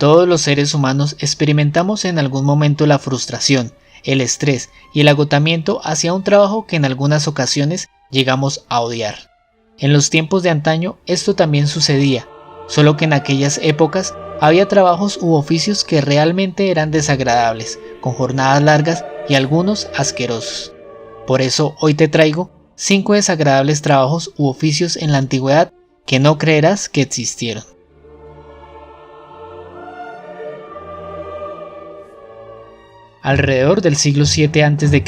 Todos los seres humanos experimentamos en algún momento la frustración, el estrés y el agotamiento hacia un trabajo que en algunas ocasiones llegamos a odiar. En los tiempos de antaño esto también sucedía, solo que en aquellas épocas había trabajos u oficios que realmente eran desagradables, con jornadas largas y algunos asquerosos. Por eso hoy te traigo 5 desagradables trabajos u oficios en la antigüedad que no creerás que existieron. Alrededor del siglo VII a.C.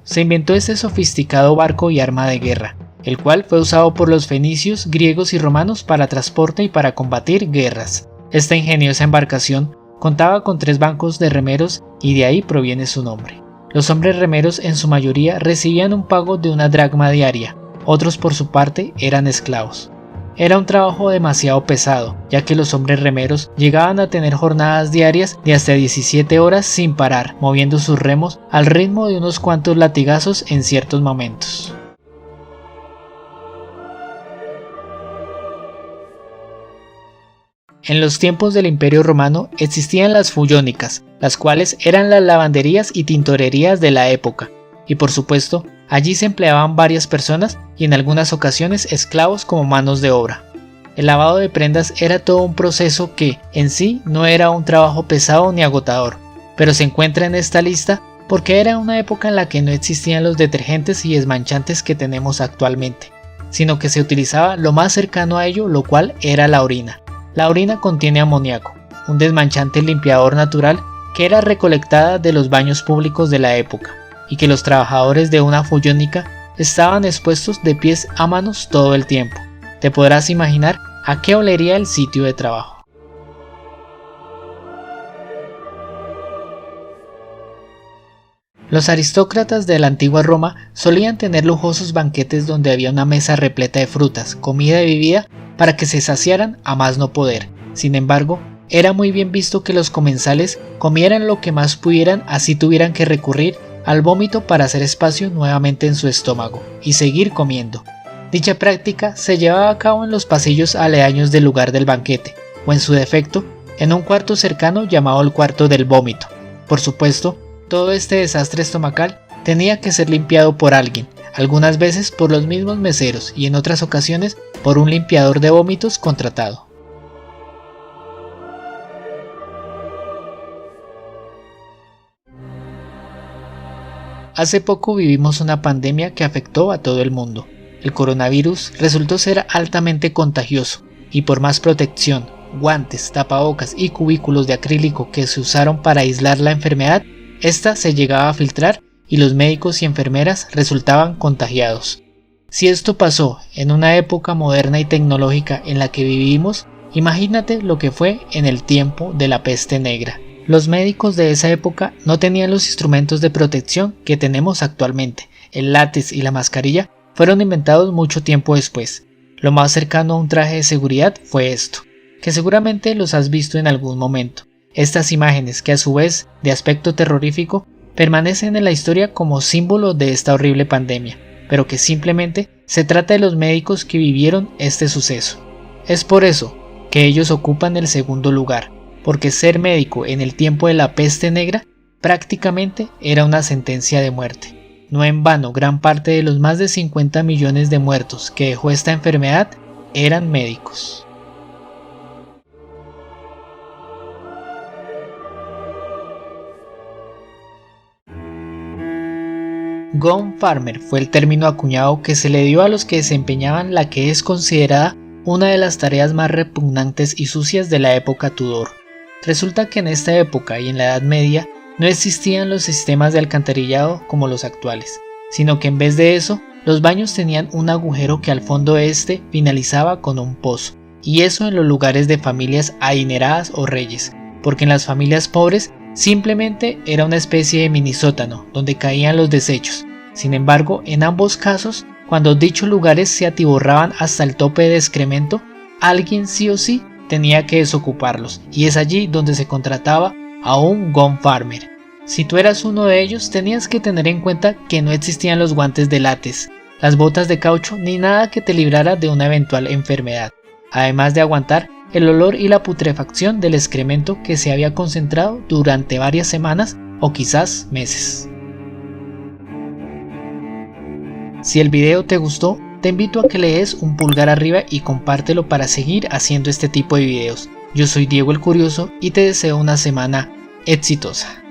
se inventó este sofisticado barco y arma de guerra, el cual fue usado por los fenicios, griegos y romanos para transporte y para combatir guerras. Esta ingeniosa embarcación contaba con 3 bancos de remeros y de ahí proviene su nombre. Los hombres remeros en su mayoría recibían un pago de una dracma diaria, otros por su parte eran esclavos. Era un trabajo demasiado pesado, ya que los hombres remeros llegaban a tener jornadas diarias de hasta 17 horas sin parar, moviendo sus remos al ritmo de unos cuantos latigazos en ciertos momentos. En los tiempos del Imperio Romano existían las fuyónicas, las cuales eran las lavanderías y tintorerías de la época, y por supuesto, allí se empleaban varias personas y en algunas ocasiones esclavos como manos de obra. El lavado de prendas era todo un proceso que, en sí, no era un trabajo pesado ni agotador, pero se encuentra en esta lista porque era una época en la que no existían los detergentes y desmanchantes que tenemos actualmente, sino que se utilizaba lo más cercano a ello, lo cual era la orina. La orina contiene amoníaco, un desmanchante limpiador natural que era recolectada de los baños públicos de la época, y que los trabajadores de una fuyónica estaban expuestos de pies a manos todo el tiempo. Te podrás imaginar a qué olería el sitio de trabajo. Los aristócratas de la antigua Roma solían tener lujosos banquetes donde había una mesa repleta de frutas, comida y bebida para que se saciaran a más no poder. Sin embargo, era muy bien visto que los comensales comieran lo que más pudieran, así tuvieran que recurrir al vómito para hacer espacio nuevamente en su estómago y seguir comiendo. Dicha práctica se llevaba a cabo en los pasillos aledaños del lugar del banquete, o en su defecto, en un cuarto cercano llamado el cuarto del vómito. Por supuesto, todo este desastre estomacal tenía que ser limpiado por alguien, algunas veces por los mismos meseros y en otras ocasiones por un limpiador de vómitos contratado. Hace poco vivimos una pandemia que afectó a todo el mundo. El coronavirus resultó ser altamente contagioso y por más protección, guantes, tapabocas y cubículos de acrílico que se usaron para aislar la enfermedad, esta se llegaba a filtrar y los médicos y enfermeras resultaban contagiados. Si esto pasó en una época moderna y tecnológica en la que vivimos, imagínate lo que fue en el tiempo de la peste negra. Los médicos de esa época no tenían los instrumentos de protección que tenemos actualmente. El látex y la mascarilla fueron inventados mucho tiempo después. Lo más cercano a un traje de seguridad fue esto, que seguramente los has visto en algún momento. Estas imágenes, que a su vez de aspecto terrorífico, permanecen en la historia como símbolo de esta horrible pandemia, pero que simplemente se trata de los médicos que vivieron este suceso. Es por eso que ellos ocupan el segundo lugar, porque ser médico en el tiempo de la peste negra prácticamente era una sentencia de muerte. No en vano, gran parte de los más de 50 millones de muertos que dejó esta enfermedad eran médicos. Gun farmer fue el término acuñado que se le dio a los que desempeñaban la que es considerada una de las tareas más repugnantes y sucias de la época Tudor. Resulta que en esta época y en la Edad Media no existían los sistemas de alcantarillado como los actuales, sino que en vez de eso, los baños tenían un agujero que al fondo de este finalizaba con un pozo, y eso en los lugares de familias adineradas o reyes, porque en las familias pobres simplemente era una especie de mini sótano donde caían los desechos. Sin embargo, en ambos casos, cuando dichos lugares se atiborraban hasta el tope de excremento, alguien sí o sí tenía que desocuparlos, y es allí donde se contrataba a un gun farmer. Si tú eras uno de ellos, tenías que tener en cuenta que no existían los guantes de látex, las botas de caucho ni nada que te librara de una eventual enfermedad, además de aguantar el olor y la putrefacción del excremento que se había concentrado durante varias semanas o quizás meses. Si el video te gustó, te invito a que le des un pulgar arriba y compártelo para seguir haciendo este tipo de videos. Yo soy Diego el Curioso y te deseo una semana exitosa.